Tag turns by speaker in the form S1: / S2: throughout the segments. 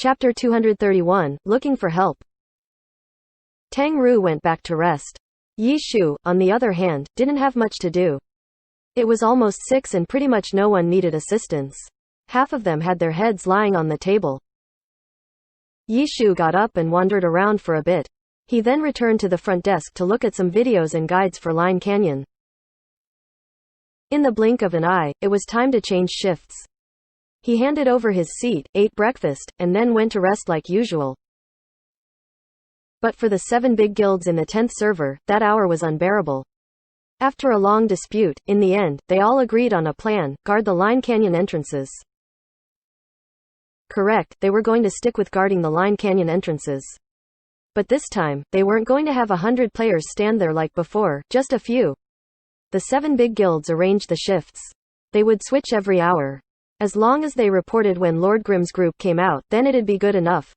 S1: Chapter 231, Looking for Help. Tang Ru went back to rest. Yi Shu, on the other hand, didn't have much to do. It was almost 6 and pretty much no one needed assistance. Half of them had their heads lying on the table. Yi Shu got up and wandered around for a bit. He then returned to the front desk to look at some videos and guides for Line Canyon. In the blink of an eye, it was time to change shifts. He handed over his seat, ate breakfast, and then went to rest like usual. But for the 7 big guilds in the 10th server, that hour was unbearable. After a long dispute, in the end, they all agreed on a plan: guard the Line Canyon entrances. Correct, they were going to stick with guarding the Line Canyon entrances. But this time, they weren't going to have 100 players stand there like before, just a few. The 7 big guilds arranged the shifts. They would switch every hour. As long as they reported when Lord Grimm's group came out, then it'd be good enough.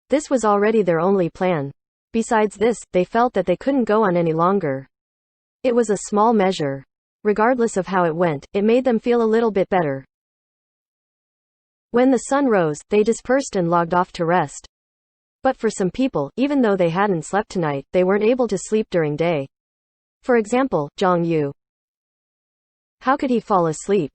S1: This was already their only plan. Besides this, they felt that they couldn't go on any longer. It was a small measure. Regardless of how it went, it made them feel a little bit better. When the sun rose, they dispersed and logged off to rest. But for some people, even though they hadn't slept tonight, they weren't able to sleep during day. For example, Zhang Yu. How could he fall asleep?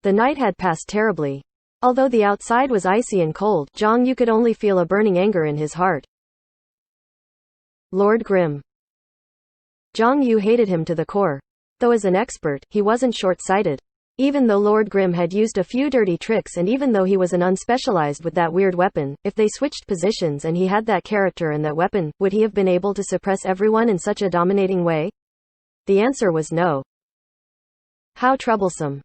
S1: The night had passed terribly. Although the outside was icy and cold, Zhang Yu could only feel a burning anger in his heart. Lord Grimm. Zhang Yu hated him to the core. Though as an expert, he wasn't short-sighted. Even though Lord Grimm had used a few dirty tricks and even though he was an unspecialized with that weird weapon, if they switched positions and he had that character and that weapon, would he have been able to suppress everyone in such a dominating way? The answer was no. How troublesome.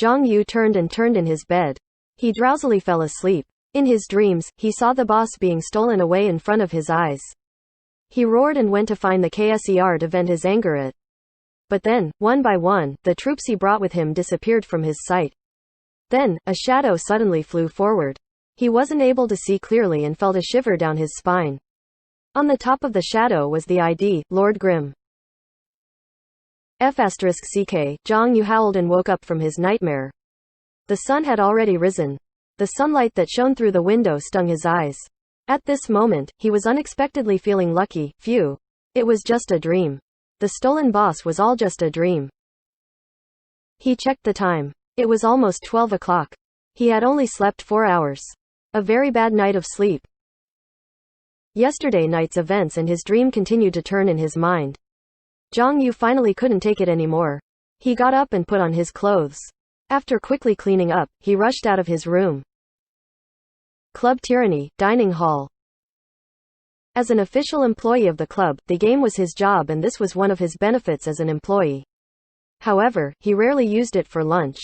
S1: Zhang Yu turned and turned in his bed. He drowsily fell asleep. In his dreams, he saw the boss being stolen away in front of his eyes. He roared and went to find the KSER to vent his anger at. But then, one by one, the troops he brought with him disappeared from his sight. Then, a shadow suddenly flew forward. He wasn't able to see clearly and felt a shiver down his spine. On the top of the shadow was the ID, Lord Grimm. F***CK, Zhang Yu howled and woke up from his nightmare. The sun had already risen. The sunlight that shone through the window stung his eyes. At this moment, he was unexpectedly feeling lucky. Phew. It was just a dream. The stolen boss was all just a dream. He checked the time. It was almost 12 o'clock. He had only slept 4 hours. A very bad night of sleep. Yesterday night's events and his dream continued to turn in his mind. Zhang Yu finally couldn't take it anymore. He got up and put on his clothes. After quickly cleaning up, he rushed out of his room. Club Tyranny, Dining Hall. As an official employee of the club, the game was his job and this was one of his benefits as an employee. However, he rarely used it for lunch.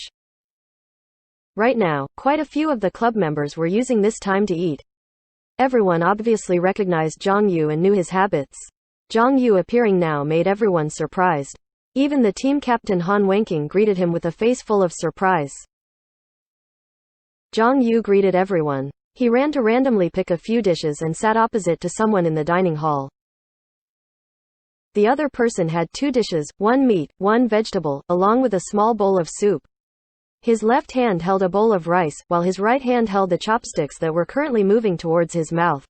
S1: Right now, quite a few of the club members were using this time to eat. Everyone obviously recognized Zhang Yu and knew his habits. Zhang Yu appearing now made everyone surprised. Even the team captain Han Wenqing greeted him with a face full of surprise. Zhang Yu greeted everyone. He ran to randomly pick a few dishes and sat opposite to someone in the dining hall. The other person had 2 dishes, 1 meat, 1 vegetable, along with a small bowl of soup. His left hand held a bowl of rice, while his right hand held the chopsticks that were currently moving towards his mouth.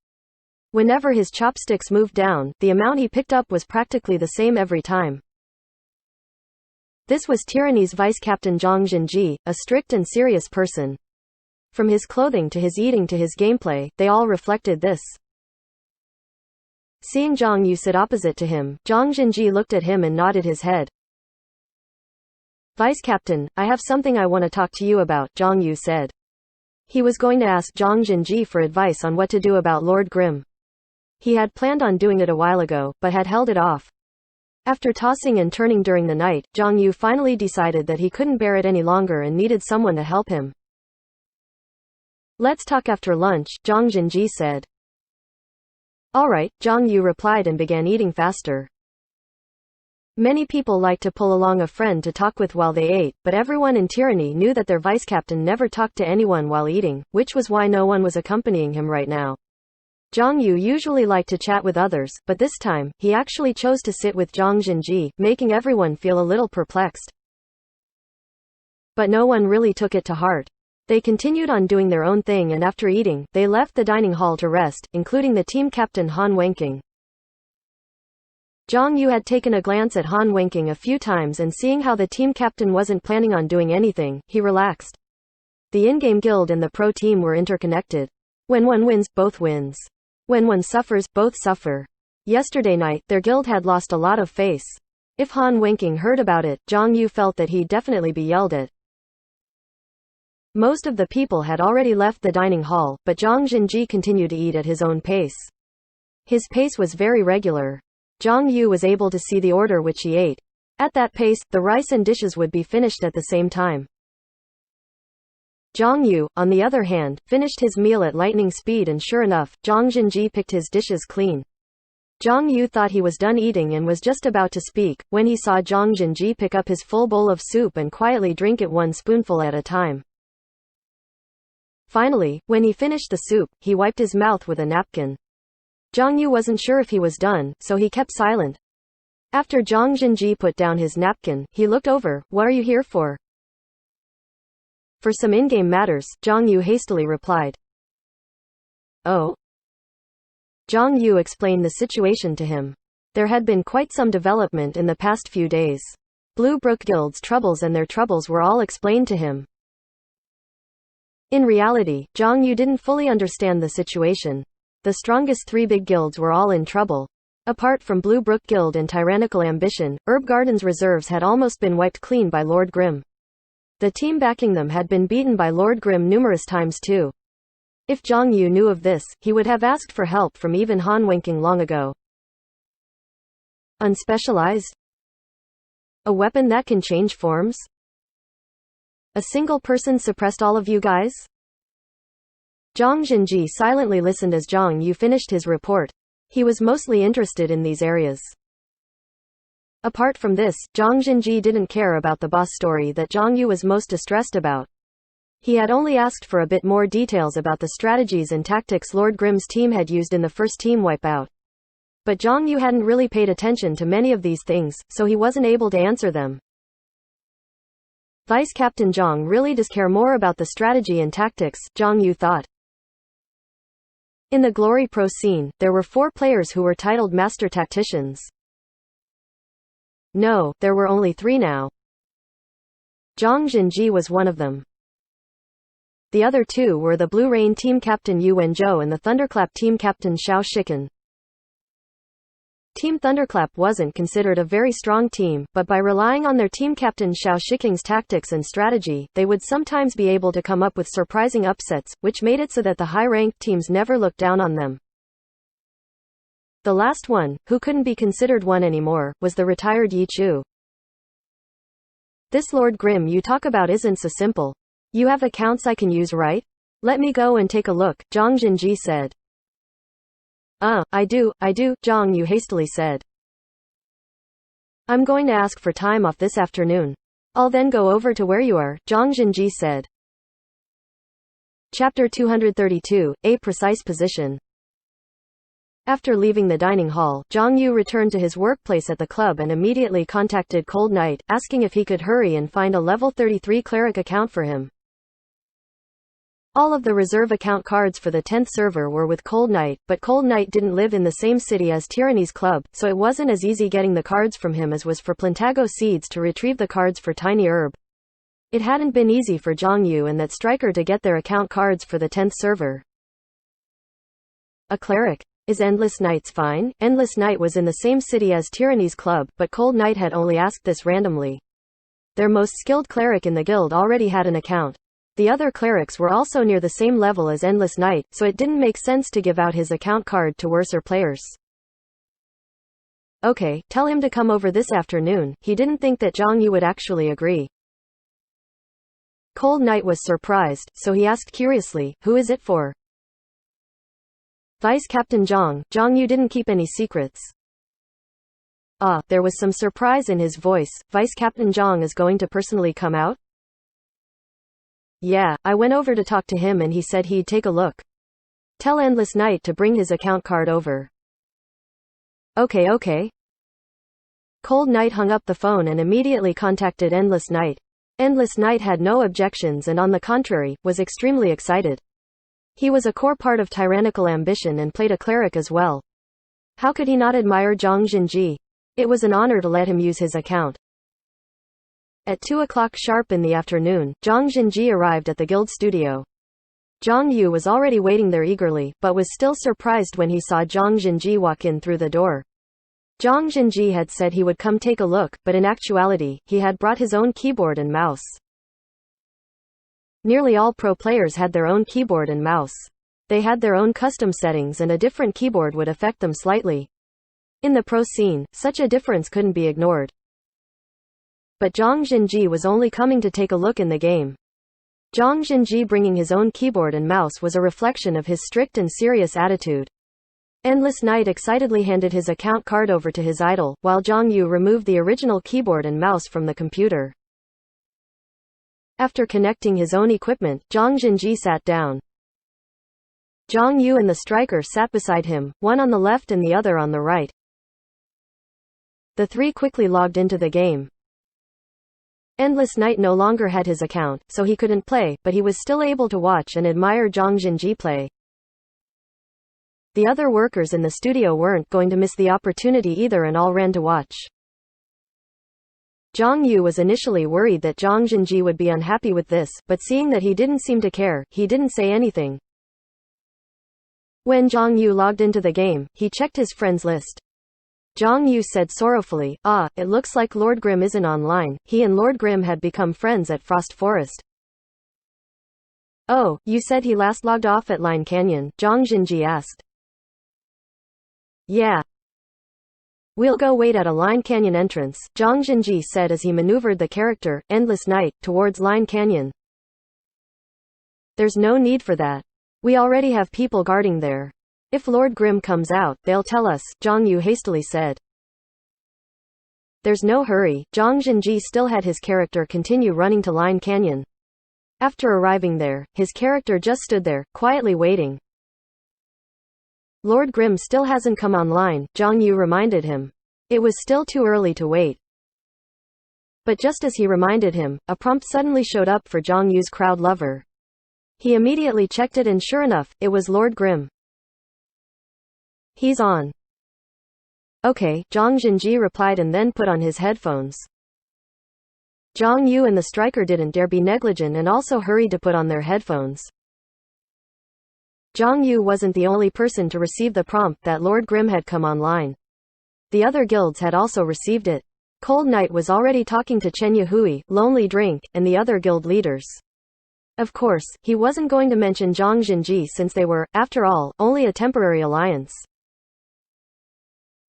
S1: Whenever his chopsticks moved down, the amount he picked up was practically the same every time. This was Tyranny's vice-captain Zhang Jinji, a strict and serious person. From his clothing to his eating to his gameplay, they all reflected this. Seeing Zhang Yu sit opposite to him, Zhang Jinji looked at him and nodded his head. Vice-captain, I have something I want to talk to you about, Zhang Yu said. He was going to ask Zhang Jinji for advice on what to do about Lord Grimm. He had planned on doing it a while ago, but had held it off. After tossing and turning during the night, Zhang Yu finally decided that he couldn't bear it any longer and needed someone to help him. Let's talk after lunch, Zhang Jinji said. Alright, Zhang Yu replied and began eating faster. Many people like to pull along a friend to talk with while they ate, but everyone in Tyranny knew that their vice-captain never talked to anyone while eating, which was why no one was accompanying him right now. Zhang Yu usually liked to chat with others, but this time, he actually chose to sit with Zhang Jinji, making everyone feel a little perplexed. But no one really took it to heart. They continued on doing their own thing, and after eating, they left the dining hall to rest, including the team captain Han Wenking. Zhang Yu had taken a glance at Han Wenking a few times, and seeing how the team captain wasn't planning on doing anything, he relaxed. The in-game guild and the pro team were interconnected. When one wins, both wins. When one suffers, both suffer. Yesterday night, their guild had lost a lot of face. If Han Wenking heard about it, Zhang Yu felt that he'd definitely be yelled at. Most of the people had already left the dining hall, but Zhang Jinji continued to eat at his own pace. His pace was very regular. Zhang Yu was able to see the order which he ate. At that pace, the rice and dishes would be finished at the same time. Zhang Yu, on the other hand, finished his meal at lightning speed, and sure enough, Zhang Jinji picked his dishes clean. Zhang Yu thought he was done eating and was just about to speak, when he saw Zhang Jinji pick up his full bowl of soup and quietly drink it one spoonful at a time. Finally, when he finished the soup, he wiped his mouth with a napkin. Zhang Yu wasn't sure if he was done, so he kept silent. After Zhang Jinji put down his napkin, he looked over. "What are you here for?" "For some in-game matters," Zhang Yu hastily replied. "Oh?" Zhang Yu explained the situation to him. There had been quite some development in the past few days. Blue Brook Guild's troubles and their troubles were all explained to him. In reality, Zhang Yu didn't fully understand the situation. The strongest three big guilds were all in trouble. Apart from Blue Brook Guild and Tyrannical Ambition, Herb Garden's reserves had almost been wiped clean by Lord Grimm. The team backing them had been beaten by Lord Grimm numerous times too. If Zhang Yu knew of this, he would have asked for help from even Han Wenking long ago. Unspecialized? A weapon that can change forms? A single person suppressed all of you guys? Zhang Jinji silently listened as Zhang Yu finished his report. He was mostly interested in these areas. Apart from this, Zhang Jinji didn't care about the boss story that Zhang Yu was most distressed about. He had only asked for a bit more details about the strategies and tactics Lord Grimm's team had used in the first team wipeout. But Zhang Yu hadn't really paid attention to many of these things, so he wasn't able to answer them. Vice Captain Zhang really does care more about the strategy and tactics, Zhang Yu thought. In the Glory Pro scene, there were 4 players who were titled Master Tacticians. No, there were only 3 now. Zhang Jinji was one of them. The other 2 were the Blue Rain team captain Yu Wenzhou and the Thunderclap team captain Xiao Shikan. Team Thunderclap wasn't considered a very strong team, but by relying on their team captain Xiao Shiking's tactics and strategy, they would sometimes be able to come up with surprising upsets, which made it so that the high-ranked teams never looked down on them. The last one, who couldn't be considered one anymore, was the retired Yi Chu. "This Lord Grimm you talk about isn't so simple. You have accounts I can use, right? Let me go and take a look," Zhang Jinji said. I do, Zhang Yu hastily said. "I'm going to ask for time off this afternoon. I'll then go over to where you are," Zhang Jinji said. Chapter 232, A Precise Position. After leaving the dining hall, Zhang Yu returned to his workplace at the club and immediately contacted Cold Knight, asking if he could hurry and find a level 33 cleric account for him. All of the reserve account cards for the 10th server were with Cold Knight, but Cold Knight didn't live in the same city as Tyranny's club, so it wasn't as easy getting the cards from him as was for Plantago Seeds to retrieve the cards for Tiny Herb. It hadn't been easy for Zhang Yu and that striker to get their account cards for the 10th server. A cleric? Is Endless Nights fine? Endless Night was in the same city as Tyranny's club, but Cold Knight had only asked this randomly. Their most skilled cleric in the guild already had an account. The other clerics were also near the same level as Endless Night, so it didn't make sense to give out his account card to worser players. Okay, tell him to come over this afternoon. He didn't think that Zhang Yu would actually agree. Cold Knight was surprised, so he asked curiously, "Who is it for?" "Vice Captain Zhang." Zhang Yu didn't keep any secrets. There was some surprise in his voice. "Vice Captain Zhang is going to personally come out?" "Yeah, I went over to talk to him and he said he'd take a look. Tell Endless Night to bring his account card over." Okay. Cold Knight hung up the phone and immediately contacted Endless Night. Endless Night had no objections and on the contrary, was extremely excited. He was a core part of tyrannical ambition and played a cleric as well. How could he not admire Zhang Jinji? It was an honor to let him use his account. At 2 o'clock sharp in the afternoon, Zhang Jinji arrived at the guild studio. Zhang Yu was already waiting there eagerly, but was still surprised when he saw Zhang Jinji walk in through the door. Zhang Jinji had said he would come take a look, but in actuality, he had brought his own keyboard and mouse. Nearly all pro players had their own keyboard and mouse. They had their own custom settings and a different keyboard would affect them slightly. In the pro scene, such a difference couldn't be ignored. But Zhang Jinji was only coming to take a look in the game. Zhang Jinji bringing his own keyboard and mouse was a reflection of his strict and serious attitude. Endless Night excitedly handed his account card over to his idol, while Zhang Yu removed the original keyboard and mouse from the computer. After connecting his own equipment, Zhang Jinji sat down. Zhang Yu and the striker sat beside him, one on the left and the other on the right. The three quickly logged into the game. Endless Night no longer had his account, so he couldn't play, but he was still able to watch and admire Zhang Jinji play. The other workers in the studio weren't going to miss the opportunity either and all ran to watch. Zhang Yu was initially worried that Zhang Jinji would be unhappy with this, but seeing that he didn't seem to care, he didn't say anything. When Zhang Yu logged into the game, he checked his friends list. Zhang Yu said sorrowfully, it looks like Lord Grimm isn't online. He and Lord Grimm had become friends at Frost Forest. Oh, you said he last logged off at Line Canyon? Zhang Jinji asked. Yeah. We'll go wait at a Line Canyon entrance, Zhang Jinji said as he maneuvered the character, Endless Night, towards Line Canyon. There's no need for that. We already have people guarding there. If Lord Grimm comes out, they'll tell us, Zhang Yu hastily said. There's no hurry. Zhang Jinji still had his character continue running to Line Canyon. After arriving there, his character just stood there, quietly waiting. Lord Grimm still hasn't come online, Zhang Yu reminded him. It was still too early to wait. But just as he reminded him, a prompt suddenly showed up for Zhang Yu's crowd lover. He immediately checked it and sure enough, it was Lord Grimm. He's on. Okay, Zhang Jinji replied and then put on his headphones. Zhang Yu and the striker didn't dare be negligent and also hurried to put on their headphones. Zhang Yu wasn't the only person to receive the prompt that Lord Grimm had come online. The other guilds had also received it. Cold Night was already talking to Chen Yahui, Lonely Drink, and the other guild leaders. Of course, he wasn't going to mention Zhang Jinji since they were, after all, only a temporary alliance.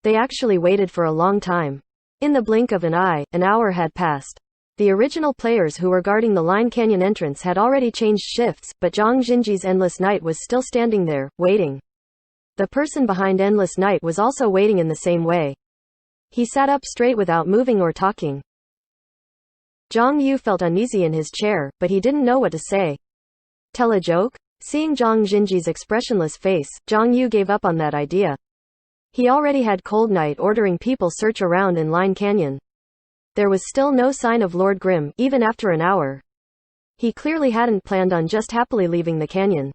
S1: They actually waited for a long time. In the blink of an eye, an hour had passed. The original players who were guarding the Line Canyon entrance had already changed shifts, but Zhang Jinji's Endless Night was still standing there, waiting. The person behind Endless Night was also waiting in the same way. He sat up straight without moving or talking. Zhang Yu felt uneasy in his chair, but he didn't know what to say. Tell a joke? Seeing Zhang Jinji's expressionless face, Zhang Yu gave up on that idea. He already had Cold Night ordering people search around in Line Canyon. There was still no sign of Lord Grimm, even after an hour. He clearly hadn't planned on just happily leaving the canyon.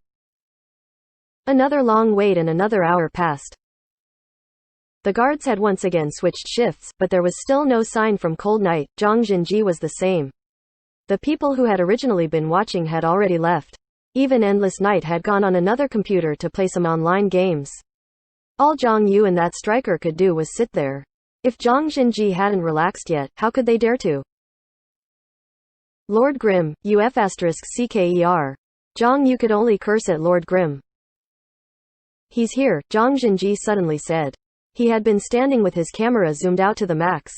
S1: Another long wait and another hour passed. The guards had once again switched shifts, but there was still no sign from Cold Night. Zhang Jinji was the same. The people who had originally been watching had already left. Even Endless Night had gone on another computer to play some online games. All Zhang Yu and that striker could do was sit there. If Zhang Jinji hadn't relaxed yet, how could they dare to? Lord Grimm, UF*CKER. Zhang Yu could only curse at Lord Grimm. He's here, Zhang Jinji suddenly said. He had been standing with his camera zoomed out to the max.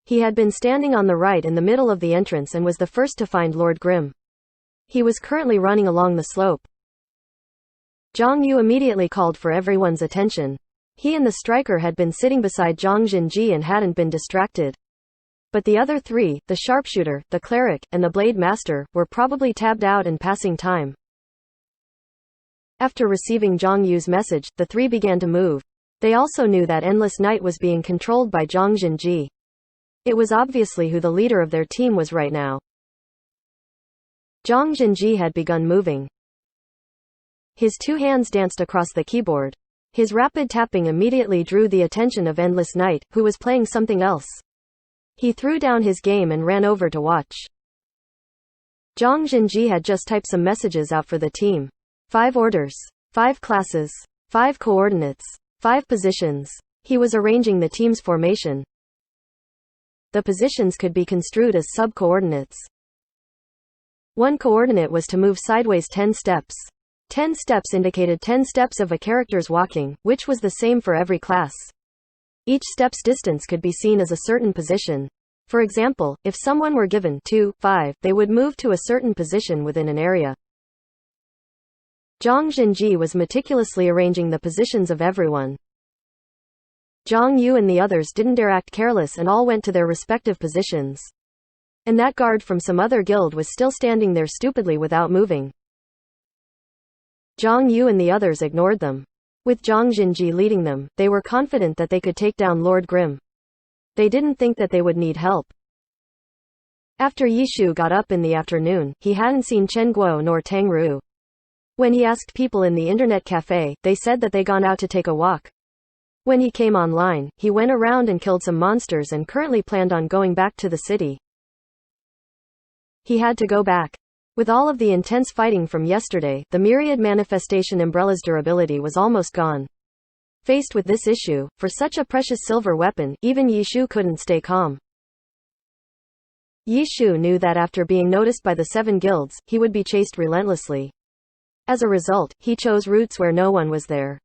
S1: He had been standing on the right in the middle of the entrance and was the first to find Lord Grimm. He was currently running along the slope. Zhang Yu immediately called for everyone's attention. He and the striker had been sitting beside Zhang Jinji and hadn't been distracted. But the other three, the sharpshooter, the cleric, and the blade master, were probably tabbed out and passing time. After receiving Zhang Yu's message, the three began to move. They also knew that Endless Night was being controlled by Zhang Jinji. It was obviously who the leader of their team was right now. Zhang Jinji had begun moving. His two hands danced across the keyboard. His rapid tapping immediately drew the attention of Endless Night, who was playing something else. He threw down his game and ran over to watch. Zhang Jinji had just typed some messages out for the team. 5 orders, 5 classes, 5 coordinates, 5 positions. He was arranging the team's formation. The positions could be construed as sub-coordinates. One coordinate was to move sideways 10 steps. 10 steps indicated 10 steps of a character's walking, which was the same for every class. Each step's distance could be seen as a certain position. For example, if someone were given 2, 5, they would move to a certain position within an area. Zhang Jinji was meticulously arranging the positions of everyone. Zhang Yu and the others didn't dare act careless and all went to their respective positions. And that guard from some other guild was still standing there stupidly without moving. Zhang Yu and the others ignored them. With Zhang Jinji leading them, they were confident that they could take down Lord Grimm. They didn't think that they would need help. After Yishu got up in the afternoon, he hadn't seen Chen Guo nor Tang Ru. When he asked people in the internet cafe, they said that they gone out to take a walk. When he came online, he went around and killed some monsters and currently planned on going back to the city. He had to go back. With all of the intense fighting from yesterday, the myriad manifestation umbrella's durability was almost gone. Faced with this issue, for such a precious silver weapon, even Yishu couldn't stay calm. Yishu knew that after being noticed by the 7 guilds, he would be chased relentlessly. As a result, he chose routes where no one was there.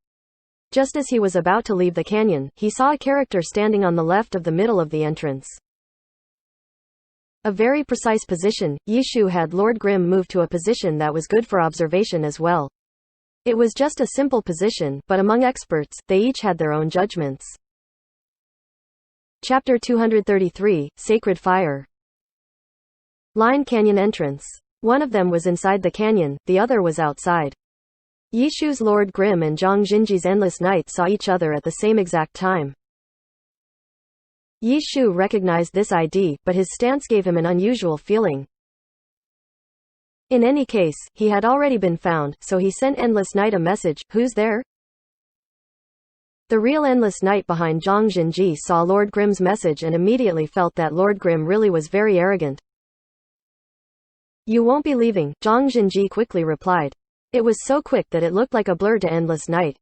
S1: Just as he was about to leave the canyon, he saw a character standing on the left of the middle of the entrance. A very precise position. Yishu had Lord Grimm move to a position that was good for observation as well. It was just a simple position, but among experts, they each had their own judgments. Chapter 233, Sacred Fire. Line Canyon entrance. One of them was inside the canyon, the other was outside. Yishu's Lord Grimm and Zhang Jinji's Endless Night saw each other at the same exact time. Yishu recognized this ID, but his stance gave him an unusual feeling. In any case, he had already been found, so he sent Endless Night a message, "Who's there?" The real Endless Night behind Zhang Jinji saw Lord Grimm's message and immediately felt that Lord Grimm really was very arrogant. "You won't be leaving," Zhang Jinji quickly replied. It was so quick that it looked like a blur to Endless Night.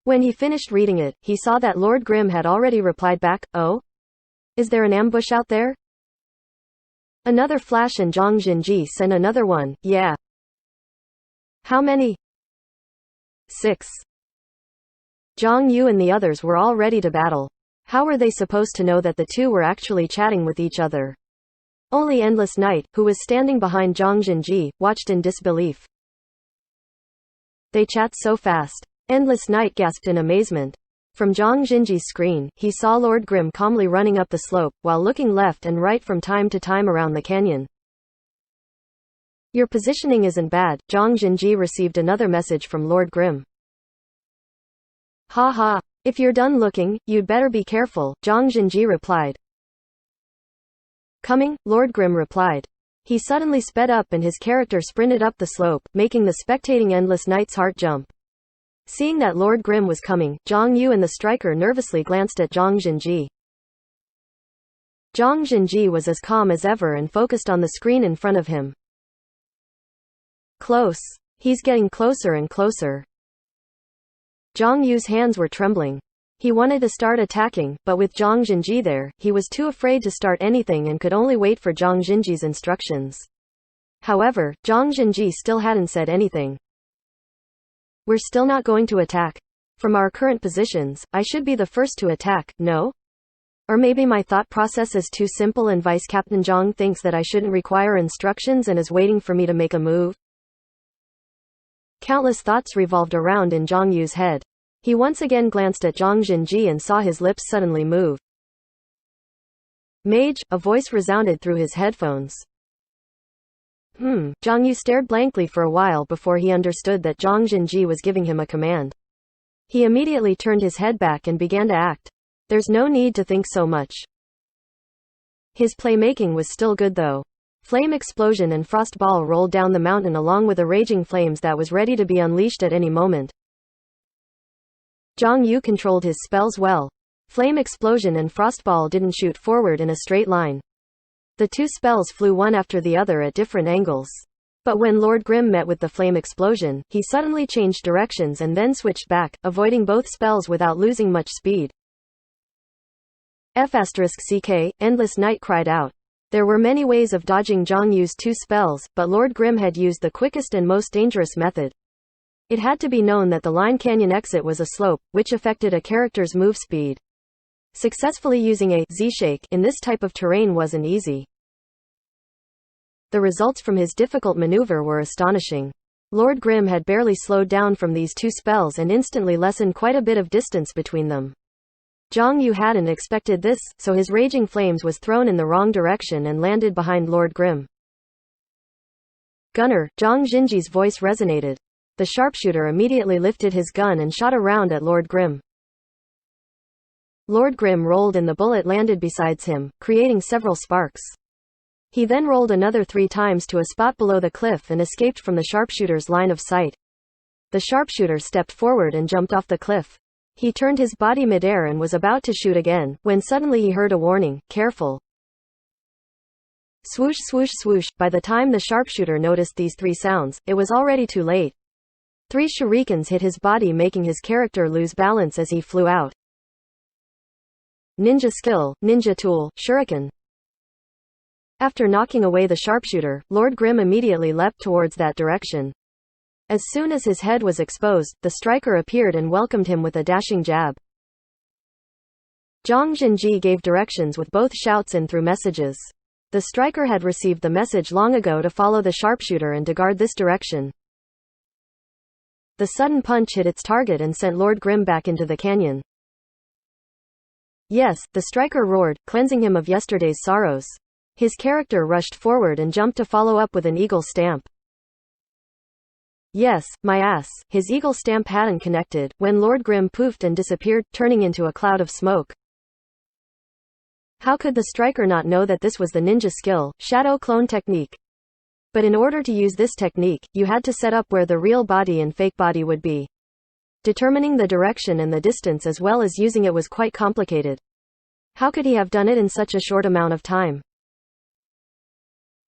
S1: When he finished reading it, he saw that Lord Grimm had already replied back, "Oh? Is there an ambush out there?" Another flash and Zhang Jinji sent another one, "Yeah." "How many?" 6. Zhang Yu and the others were all ready to battle. How were they supposed to know that the two were actually chatting with each other? Only Endless Night, who was standing behind Zhang Jinji, watched in disbelief. They chat so fast. Endless Night gasped in amazement. From Zhang Jinji's screen, he saw Lord Grimm calmly running up the slope, while looking left and right from time to time around the canyon. "Your positioning isn't bad," Zhang Jinji received another message from Lord Grimm. "Ha ha. If you're done looking, you'd better be careful," Zhang Jinji replied. "Coming," Lord Grimm replied. He suddenly sped up and his character sprinted up the slope, making the spectating Endless Night's heart jump. Seeing that Lord Grimm was coming, Zhang Yu and the striker nervously glanced at Zhang Jinji. Zhang Jinji was as calm as ever and focused on the screen in front of him. "Close. He's getting closer and closer." Zhang Yu's hands were trembling. He wanted to start attacking, but with Zhang Jinji there, he was too afraid to start anything and could only wait for Zhang Jinji's instructions. However, Zhang Jinji still hadn't said anything. "We're still not going to attack. From our current positions, I should be the first to attack, no? Or maybe my thought process is too simple and Vice Captain Zhang thinks that I shouldn't require instructions and is waiting for me to make a move?" Countless thoughts revolved around in Zhang Yu's head. He once again glanced at Zhang Jinji and saw his lips suddenly move. "Mage," a voice resounded through his headphones. Zhang Yu stared blankly for a while before he understood that Zhang Jinji was giving him a command. He immediately turned his head back and began to act. There's no need to think so much. His playmaking was still good though. Flame explosion and frost ball rolled down the mountain along with a raging flames that was ready to be unleashed at any moment. Zhang Yu controlled his spells well. Flame explosion and frost ball didn't shoot forward in a straight line. The two spells flew one after the other at different angles. But when Lord Grimm met with the flame explosion, he suddenly changed directions and then switched back, avoiding both spells without losing much speed. F***ck, Endless Night cried out. There were many ways of dodging Zhang Yu's two spells, but Lord Grimm had used the quickest and most dangerous method. It had to be known that the line canyon exit was a slope, which affected a character's move speed. Successfully using a Z-shake in this type of terrain wasn't easy. The results from his difficult maneuver were astonishing. Lord Grimm had barely slowed down from these two spells and instantly lessened quite a bit of distance between them. Zhang Yu hadn't expected this, so his raging flames was thrown in the wrong direction and landed behind Lord Grimm. Gunner, Zhang Jinji's voice resonated. The sharpshooter immediately lifted his gun and shot a round at Lord Grimm. Lord Grimm rolled and the bullet landed beside him, creating several sparks. He then rolled another 3 times to a spot below the cliff and escaped from the sharpshooter's line of sight. The sharpshooter stepped forward and jumped off the cliff. He turned his body midair and was about to shoot again, when suddenly he heard a warning, "Careful." Swoosh swoosh swoosh. By the time the sharpshooter noticed these 3 sounds, it was already too late. 3 shurikens hit his body, making his character lose balance as he flew out. Ninja skill, ninja tool, shuriken. After knocking away the sharpshooter, Lord Grimm immediately leapt towards that direction. As soon as his head was exposed, the striker appeared and welcomed him with a dashing jab. Zhang Jinji gave directions with both shouts and through messages. The striker had received the message long ago to follow the sharpshooter and to guard this direction. The sudden punch hit its target and sent Lord Grimm back into the canyon. Yes, the striker roared, cleansing him of yesterday's sorrows. His character rushed forward and jumped to follow up with an eagle stamp. Yes, my ass, his eagle stamp hadn't connected, when Lord Grimm poofed and disappeared, turning into a cloud of smoke. How could the striker not know that this was the ninja skill, shadow clone technique? But in order to use this technique, you had to set up where the real body and fake body would be. Determining the direction and the distance as well as using it was quite complicated. How could he have done it in such a short amount of time?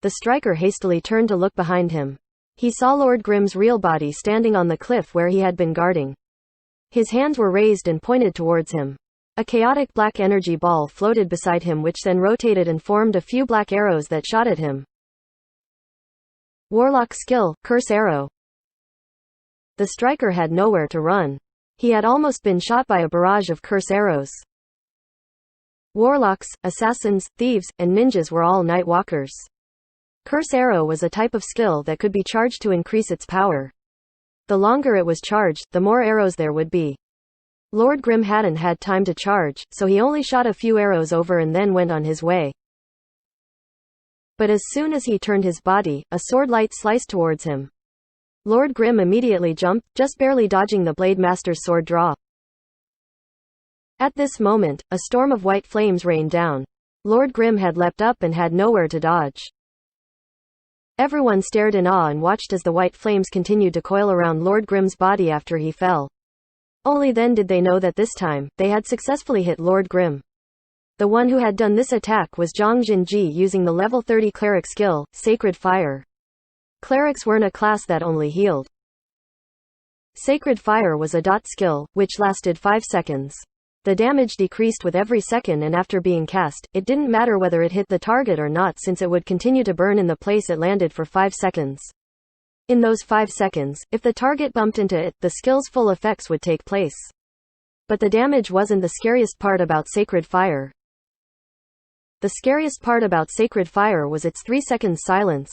S1: The striker hastily turned to look behind him. He saw Lord Grimm's real body standing on the cliff where he had been guarding. His hands were raised and pointed towards him. A chaotic black energy ball floated beside him, which then rotated and formed a few black arrows that shot at him. Warlock skill, Curse Arrow. The striker had nowhere to run. He had almost been shot by a barrage of curse arrows. Warlocks, assassins, thieves, and ninjas were all night walkers. Curse Arrow was a type of skill that could be charged to increase its power. The longer it was charged, the more arrows there would be. Lord Grimm hadn't had time to charge, so he only shot a few arrows over and then went on his way. But as soon as he turned his body, a sword light sliced towards him. Lord Grimm immediately jumped, just barely dodging the Blade Master's sword draw. At this moment, a storm of white flames rained down. Lord Grimm had leapt up and had nowhere to dodge. Everyone stared in awe and watched as the white flames continued to coil around Lord Grimm's body after he fell. Only then did they know that this time, they had successfully hit Lord Grimm. The one who had done this attack was Zhang Jinji using the level 30 cleric skill, Sacred Fire. Clerics weren't a class that only healed. Sacred Fire was a dot skill, which lasted 5 seconds. The damage decreased with every second, and after being cast, it didn't matter whether it hit the target or not, since it would continue to burn in the place it landed for 5 seconds. In those 5 seconds, if the target bumped into it, the skill's full effects would take place. But the damage wasn't the scariest part about Sacred Fire. The scariest part about Sacred Fire was its 3 seconds silence.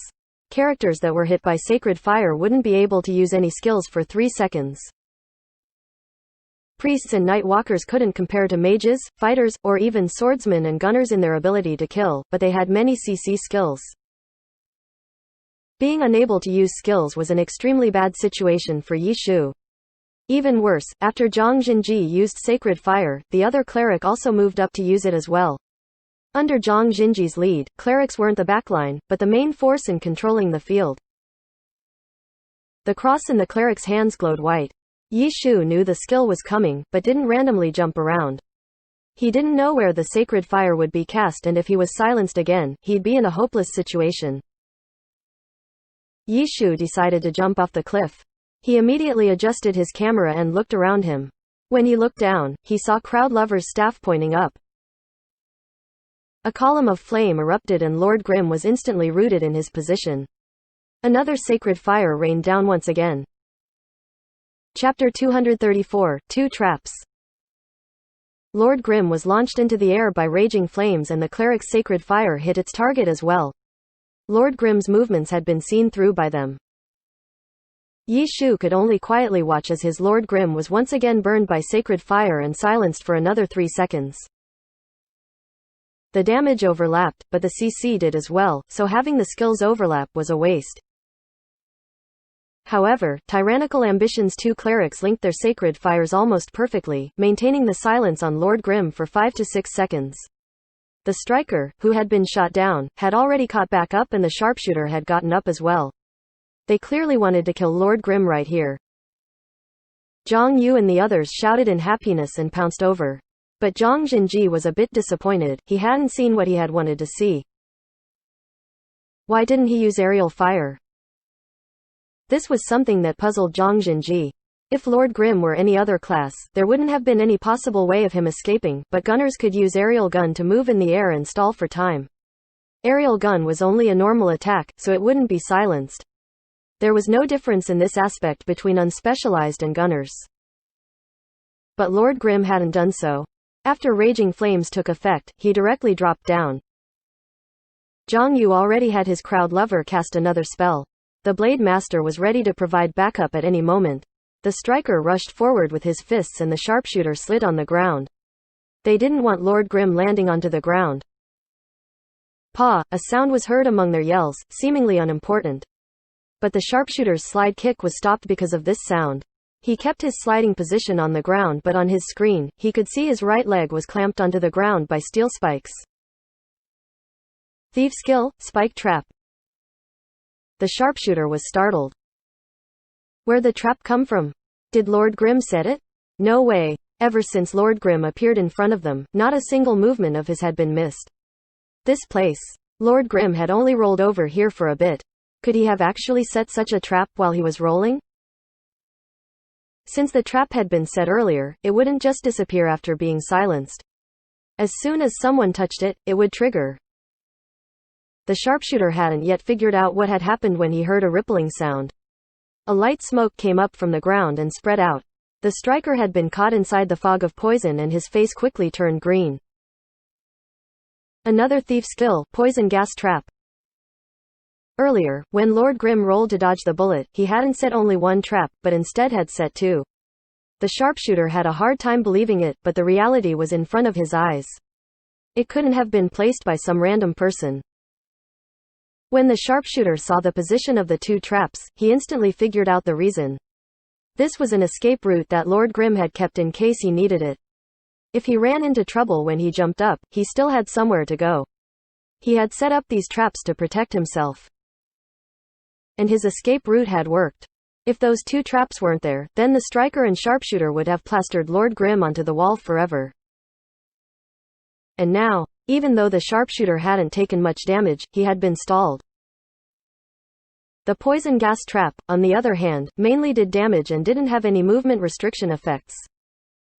S1: Characters that were hit by Sacred Fire wouldn't be able to use any skills for 3 seconds. Priests and night walkers couldn't compare to mages, fighters, or even swordsmen and gunners in their ability to kill, but they had many CC skills. Being unable to use skills was an extremely bad situation for Yi Shu. Even worse, after Zhang Jinji used Sacred Fire, the other cleric also moved up to use it as well. Under Zhang Jinji's lead, clerics weren't the backline, but the main force in controlling the field. The cross in the cleric's hands glowed white. Yi Shu knew the skill was coming, but didn't randomly jump around. He didn't know where the sacred fire would be cast, and if he was silenced again, he'd be in a hopeless situation. Yi Shu decided to jump off the cliff. He immediately adjusted his camera and looked around him. When he looked down, he saw Crowd Lover's staff pointing up. A column of flame erupted and Lord Grimm was instantly rooted in his position. Another sacred fire rained down once again. Chapter 234, Two Traps. Lord Grimm was launched into the air by raging flames and the cleric's sacred fire hit its target as well. Lord Grimm's movements had been seen through by them. Yi Shu could only quietly watch as his Lord Grimm was once again burned by sacred fire and silenced for another 3 seconds. The damage overlapped, but the CC did as well, so having the skills overlap was a waste. However, Tyrannical Ambition's 2 clerics linked their sacred fires almost perfectly, maintaining the silence on Lord Grimm for 5 to 6 seconds. The striker, who had been shot down, had already caught back up and the sharpshooter had gotten up as well. They clearly wanted to kill Lord Grimm right here. Zhang Yu and the others shouted in happiness and pounced over. But Zhang Jinji was a bit disappointed, he hadn't seen what he had wanted to see. Why didn't he use aerial fire? This was something that puzzled Zhang Jinji. If Lord Grimm were any other class, there wouldn't have been any possible way of him escaping, but gunners could use aerial gun to move in the air and stall for time. Aerial gun was only a normal attack, so it wouldn't be silenced. There was no difference in this aspect between unspecialized and gunners. But Lord Grimm hadn't done so. After raging flames took effect, he directly dropped down. Zhang Yu already had his Crowd Lover cast another spell. The Blade Master was ready to provide backup at any moment. The striker rushed forward with his fists and the sharpshooter slid on the ground. They didn't want Lord Grimm landing onto the ground. Pa! A sound was heard among their yells, seemingly unimportant. But the sharpshooter's slide kick was stopped because of this sound. He kept his sliding position on the ground, but on his screen, he could see his right leg was clamped onto the ground by steel spikes. Thief skill, spike trap. The sharpshooter was startled. Where'd the trap come from? Did Lord Grimm set it? No way. Ever since Lord Grimm appeared in front of them, not a single movement of his had been missed. This place. Lord Grimm had only rolled over here for a bit. Could he have actually set such a trap while he was rolling? Since the trap had been set earlier, it wouldn't just disappear after being silenced. As soon as someone touched it, it would trigger. The sharpshooter hadn't yet figured out what had happened when he heard a rippling sound. A light smoke came up from the ground and spread out. The striker had been caught inside the fog of poison and his face quickly turned green. Another thief skill, poison gas trap. Earlier, when Lord Grimm rolled to dodge the bullet, he hadn't set only 1 trap, but instead had set 2. The sharpshooter had a hard time believing it, but the reality was in front of his eyes. It couldn't have been placed by some random person. When the sharpshooter saw the position of the 2 traps, he instantly figured out the reason. This was an escape route that Lord Grimm had kept in case he needed it. If he ran into trouble when he jumped up, he still had somewhere to go. He had set up these traps to protect himself. And his escape route had worked. If those 2 traps weren't there, then the striker and sharpshooter would have plastered Lord Grimm onto the wall forever. And now, even though the sharpshooter hadn't taken much damage, he had been stalled. The poison gas trap, on the other hand, mainly did damage and didn't have any movement restriction effects.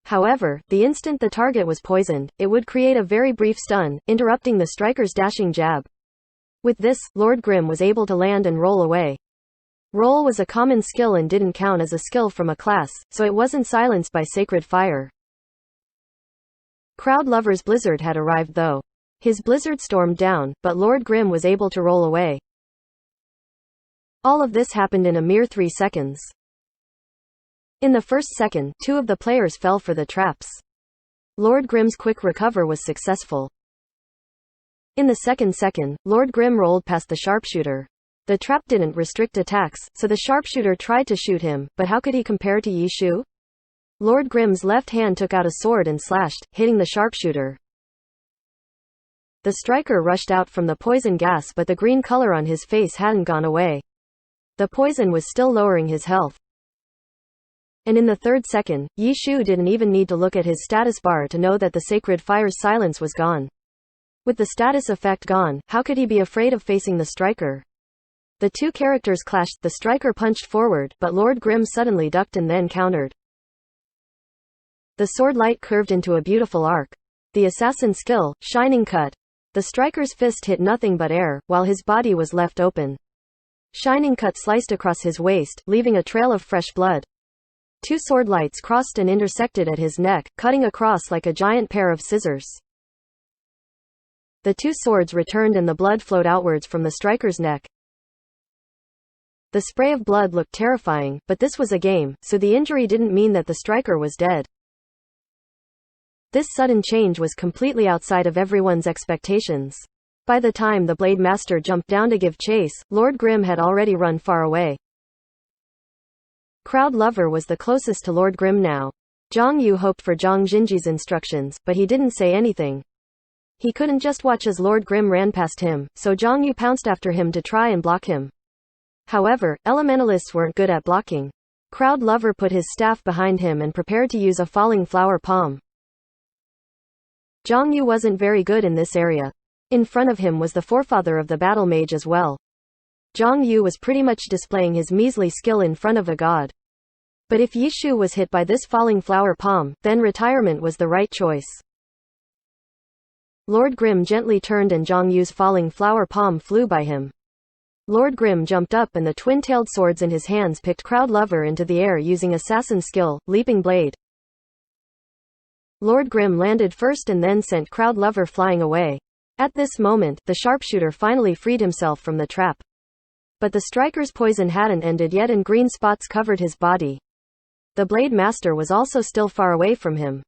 S1: However, the instant the target was poisoned, it would create a very brief stun, interrupting the striker's dashing jab. With this, Lord Grimm was able to land and roll away. Roll was a common skill and didn't count as a skill from a class, so it wasn't silenced by sacred fire. Crowd Lover's blizzard had arrived though. His blizzard stormed down, but Lord Grimm was able to roll away. All of this happened in a mere 3 seconds. In the first second, 2 of the players fell for the traps. Lord Grimm's quick recover was successful. In the second, Lord Grimm rolled past the sharpshooter. The trap didn't restrict attacks, so the sharpshooter tried to shoot him, but how could he compare to Yi Shu? Lord Grimm's left hand took out a sword and slashed, hitting the sharpshooter. The striker rushed out from the poison gas, but the green color on his face hadn't gone away. The poison was still lowering his health. And in the third second, Yi Shu didn't even need to look at his status bar to know that the sacred fire's silence was gone. With the status effect gone, how could he be afraid of facing the striker? The two characters clashed. The striker punched forward, but Lord Grimm suddenly ducked and then countered. The sword light curved into a beautiful arc. The assassin skill, shining cut. The striker's fist hit nothing but air, while his body was left open. Shining cut sliced across his waist, leaving a trail of fresh blood. Two sword lights crossed and intersected at his neck, cutting across like a giant pair of scissors. The two swords returned and the blood flowed outwards from the striker's neck. The spray of blood looked terrifying, but this was a game, so the injury didn't mean that the striker was dead. This sudden change was completely outside of everyone's expectations. By the time the Blade Master jumped down to give chase, Lord Grimm had already run far away. Crowd Lover was the closest to Lord Grimm now. Zhang Yu hoped for Zhang Jinji's instructions, but he didn't say anything. He couldn't just watch as Lord Grimm ran past him, so Zhang Yu pounced after him to try and block him. However, elementalists weren't good at blocking. Crowd Lover put his staff behind him and prepared to use a falling flower palm. Zhang Yu wasn't very good in this area. In front of him was the forefather of the battle mage as well. Zhang Yu was pretty much displaying his measly skill in front of a god. But if Yi Shu was hit by this falling flower palm, then retirement was the right choice. Lord Grimm gently turned and Zhang Yu's falling flower palm flew by him. Lord Grimm jumped up and the twin-tailed swords in his hands picked Crowd Lover into the air using assassin skill, Leaping Blade. Lord Grimm landed first and then sent Crowd Lover flying away. At this moment, the sharpshooter finally freed himself from the trap. But the striker's poison hadn't ended yet and green spots covered his body. The Blade Master was also still far away from him.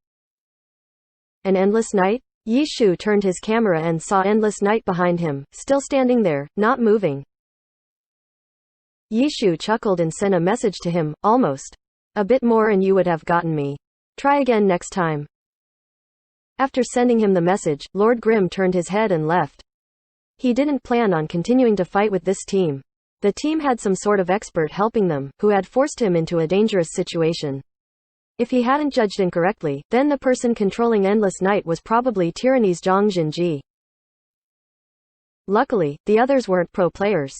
S1: An endless night? Yi Shu turned his camera and saw Endless Night behind him, still standing there, not moving. Yi Shu chuckled and sent a message to him, almost. A bit more and you would have gotten me. Try again next time. After sending him the message, Lord Grimm turned his head and left. He didn't plan on continuing to fight with this team. The team had some sort of expert helping them, who had forced him into a dangerous situation. If he hadn't judged incorrectly, then the person controlling Endless Night was probably Tyranny's Zhang Jinji. Luckily, the others weren't pro players.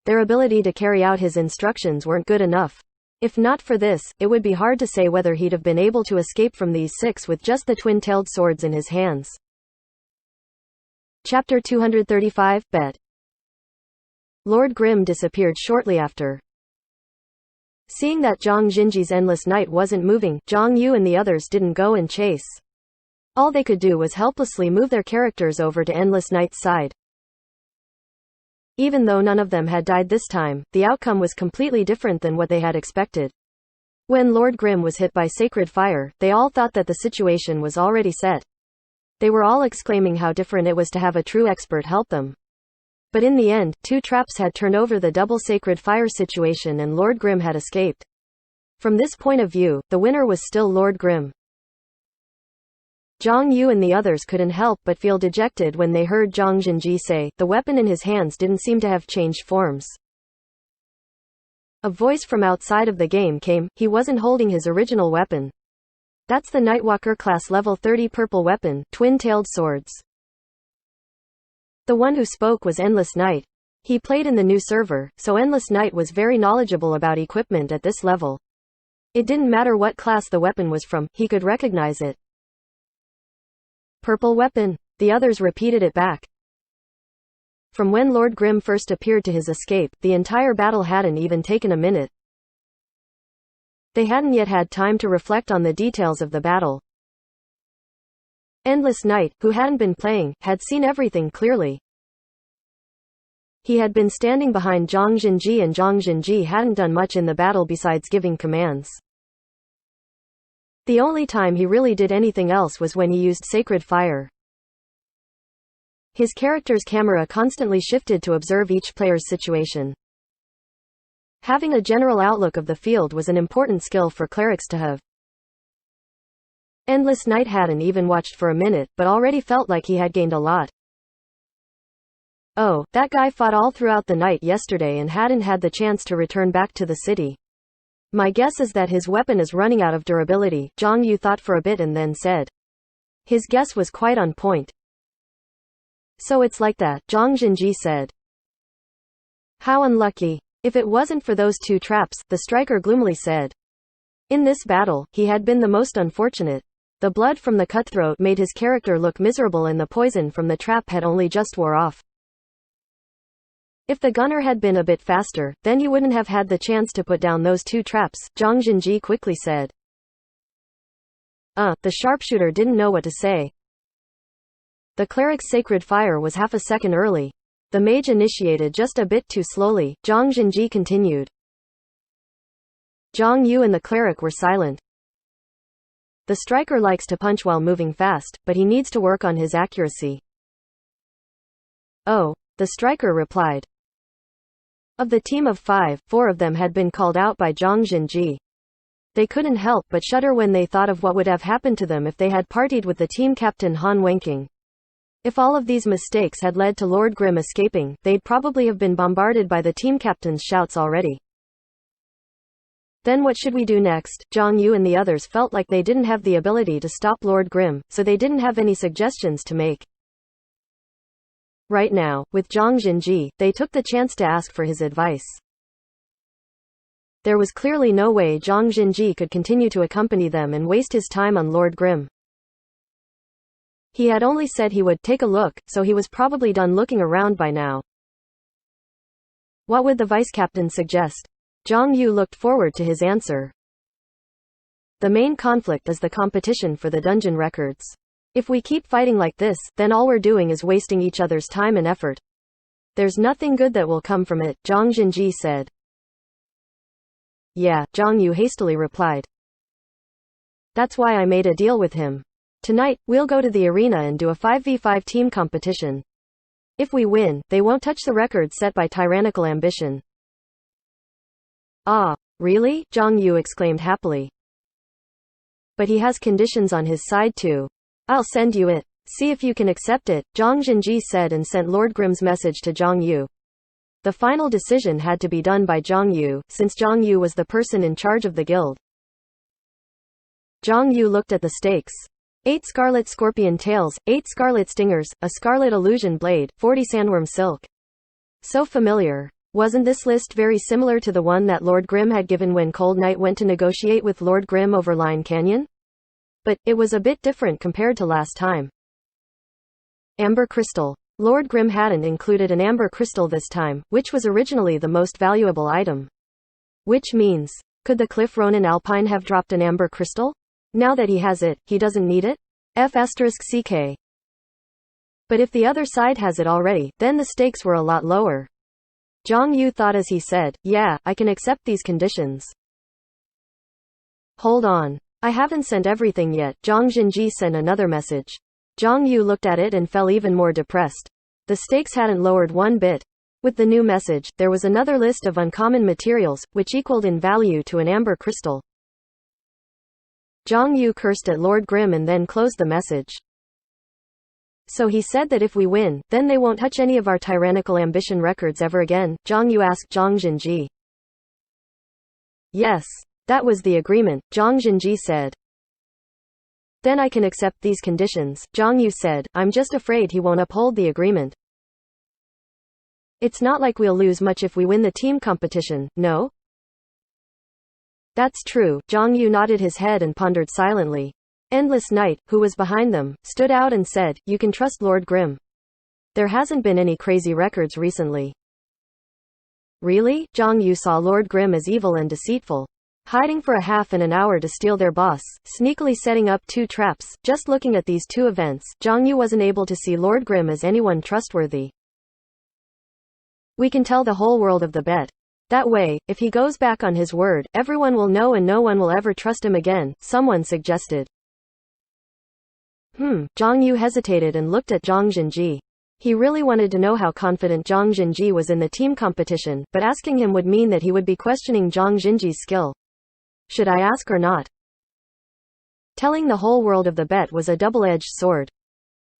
S1: Their ability to carry out his instructions weren't good enough. If not for this, it would be hard to say whether he'd have been able to escape from these six with just the twin-tailed swords in his hands. Chapter 235, Bet. Lord Grimm disappeared shortly after. Seeing that Zhang Jinji's Endless Night wasn't moving, Zhang Yu and the others didn't go and chase. All they could do was helplessly move their characters over to Endless Night's side. Even though none of them had died this time, the outcome was completely different than what they had expected. When Lord Grimm was hit by sacred fire, they all thought that the situation was already set. They were all exclaiming how different it was to have a true expert help them. But in the end, two traps had turned over the double sacred fire situation and Lord Grimm had escaped. From this point of view, the winner was still Lord Grimm. Zhang Yu and the others couldn't help but feel dejected when they heard Zhang Jinji say, the weapon in his hands didn't seem to have changed forms. A voice from outside of the game came, he wasn't holding his original weapon. That's the Nightwalker class level 30 purple weapon, twin-tailed swords. The one who spoke was Endless Night. He played in the new server, so Endless Night was very knowledgeable about equipment at this level. It didn't matter what class the weapon was from, he could recognize it. Purple weapon. The others repeated it back. From when Lord Grimm first appeared to his escape, the entire battle hadn't even taken a minute. They hadn't yet had time to reflect on the details of the battle. Endless Night, who hadn't been playing, had seen everything clearly. He had been standing behind Zhang Jinji and Zhang Jinji hadn't done much in the battle besides giving commands. The only time he really did anything else was when he used Sacred Fire. His character's camera constantly shifted to observe each player's situation. Having a general outlook of the field was an important skill for clerics to have. Endless Night hadn't even watched for a minute, but already felt like he had gained a lot. Oh, that guy fought all throughout the night yesterday and hadn't had the chance to return back to the city. My guess is that his weapon is running out of durability. Zhang Yu thought for a bit and then said. His guess was quite on point. So it's like that, Zhang Jinji said. How unlucky. If it wasn't for those two traps, the striker gloomily said. In this battle, he had been the most unfortunate. The blood from the cutthroat made his character look miserable and the poison from the trap had only just wore off. If the gunner had been a bit faster, then he wouldn't have had the chance to put down those two traps, Zhang Jinji quickly said. The sharpshooter didn't know what to say. The cleric's sacred fire was half a second early. The mage initiated just a bit too slowly, Zhang Jinji continued. Zhang Yu and the cleric were silent. The striker likes to punch while moving fast, but he needs to work on his accuracy. Oh, the striker replied. Of the team of 5, 4 of them had been called out by Zhang Jinji. They couldn't help but shudder when they thought of what would have happened to them if they had partied with the team captain Han Wenqing. If all of these mistakes had led to Lord Grimm escaping, they'd probably have been bombarded by the team captain's shouts already. Then what should we do next? Zhang Yu and the others felt like they didn't have the ability to stop Lord Grimm, so they didn't have any suggestions to make. Right now, with Zhang Jinji, they took the chance to ask for his advice. There was clearly no way Zhang Jinji could continue to accompany them and waste his time on Lord Grimm. He had only said he would take a look, so he was probably done looking around by now. What would the vice-captain suggest? Zhang Yu looked forward to his answer. The main conflict is the competition for the dungeon records. If we keep fighting like this, then all we're doing is wasting each other's time and effort. There's nothing good that will come from it, Zhang Jinji said. Yeah, Zhang Yu hastily replied. That's why I made a deal with him. Tonight, we'll go to the arena and do a 5v5 team competition. If we win, they won't touch the record set by tyrannical ambition. Ah, really? Zhang Yu exclaimed happily. But he has conditions on his side too. I'll send you it. See if you can accept it, Zhang Jinji said and sent Lord Grimm's message to Zhang Yu. The final decision had to be done by Zhang Yu, since Zhang Yu was the person in charge of the guild. Zhang Yu looked at the stakes. 8 scarlet scorpion tails, 8 scarlet stingers, a scarlet illusion blade, 40 sandworm silk. So familiar. Wasn't this list very similar to the one that Lord Grimm had given when Cold Knight went to negotiate with Lord Grimm over Lion Canyon? But it was a bit different compared to last time. Amber crystal. Lord Grimm hadn't included an amber crystal this time, which was originally the most valuable item. Which means, could the Cliff Ronin Alpine have dropped an amber crystal? Now that he has it, he doesn't need it? F***ck. But if the other side has it already, then the stakes were a lot lower. Zhang Yu thought as he said, yeah, I can accept these conditions. Hold on. I haven't sent everything yet, Zhang Jinji sent another message. Zhang Yu looked at it and felt even more depressed. The stakes hadn't lowered one bit. With the new message, there was another list of uncommon materials, which equaled in value to an amber crystal. Zhang Yu cursed at Lord Grimm and then closed the message. So he said that if we win, then they won't touch any of our tyrannical ambition records ever again, Zhang Yu asked Zhang Jinji. Yes. That was the agreement, Zhang Jinji said. Then I can accept these conditions, Zhang Yu said. I'm just afraid he won't uphold the agreement. It's not like we'll lose much if we win the team competition, no? That's true, Zhang Yu nodded his head and pondered silently. Endless Night, who was behind them, stood out and said, you can trust Lord Grimm. There hasn't been any crazy records recently. Really? Zhang Yu saw Lord Grimm as evil and deceitful. Hiding for a half and an hour to steal their boss, sneakily setting up 2 traps. Just looking at these 2 events, Zhang Yu wasn't able to see Lord Grimm as anyone trustworthy. We can tell the whole world of the bet. That way, if he goes back on his word, everyone will know and no one will ever trust him again, someone suggested. Zhang Yu hesitated and looked at Zhang Jinji. He really wanted to know how confident Zhang Jinji was in the team competition, but asking him would mean that he would be questioning Zhang Jinji's skill. Should I ask or not? Telling the whole world of the bet was a double-edged sword.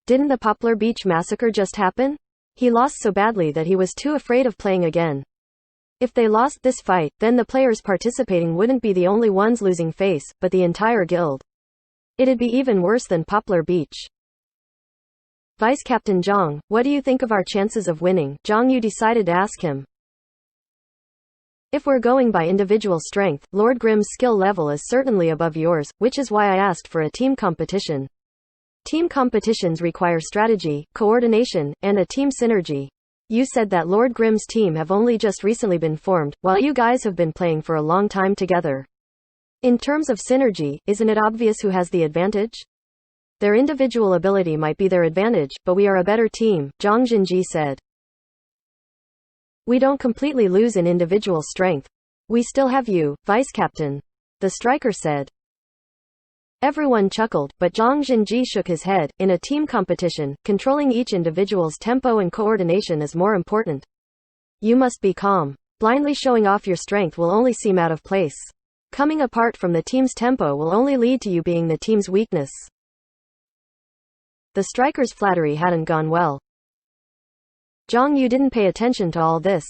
S1: Didn't the Poplar Beach massacre just happen? He lost so badly that he was too afraid of playing again. If they lost this fight, then the players participating wouldn't be the only ones losing face, but the entire guild. It'd be even worse than Poplar Beach. Vice Captain Zhang, what do you think of our chances of winning? Zhang Yu decided to ask him. If we're going by individual strength, Lord Grimm's skill level is certainly above yours, which is why I asked for a team competition. Team competitions require strategy, coordination, and a team synergy. You said that Lord Grimm's team have only just recently been formed, while you guys have been playing for a long time together. In terms of synergy, isn't it obvious who has the advantage? Their individual ability might be their advantage, but we are a better team, Zhang Jinji said. We don't completely lose in individual strength. We still have you, Vice Captain. The striker said. Everyone chuckled, but Zhang Jinji shook his head. In a team competition, controlling each individual's tempo and coordination is more important. You must be calm. Blindly showing off your strength will only seem out of place. Coming apart from the team's tempo will only lead to you being the team's weakness. The striker's flattery hadn't gone well. Zhang Yu didn't pay attention to all this.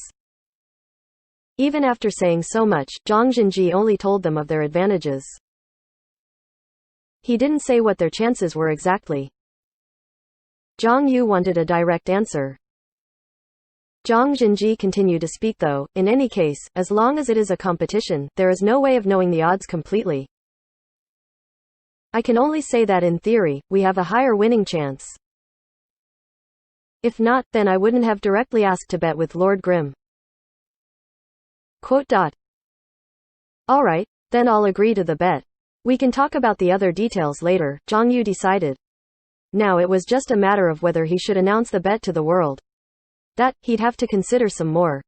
S1: Even after saying so much, Zhang Jinji only told them of their advantages. He didn't say what their chances were exactly. Zhang Yu wanted a direct answer. Zhang Jinji continued to speak though. In any case, as long as it is a competition, there is no way of knowing the odds completely. I can only say that in theory, we have a higher winning chance. If not, then I wouldn't have directly asked to bet with Lord Grimm. Alright, then I'll agree to the bet. We can talk about the other details later, Zhang Yu decided. Now it was just a matter of whether he should announce the bet to the world. That, he'd have to consider some more.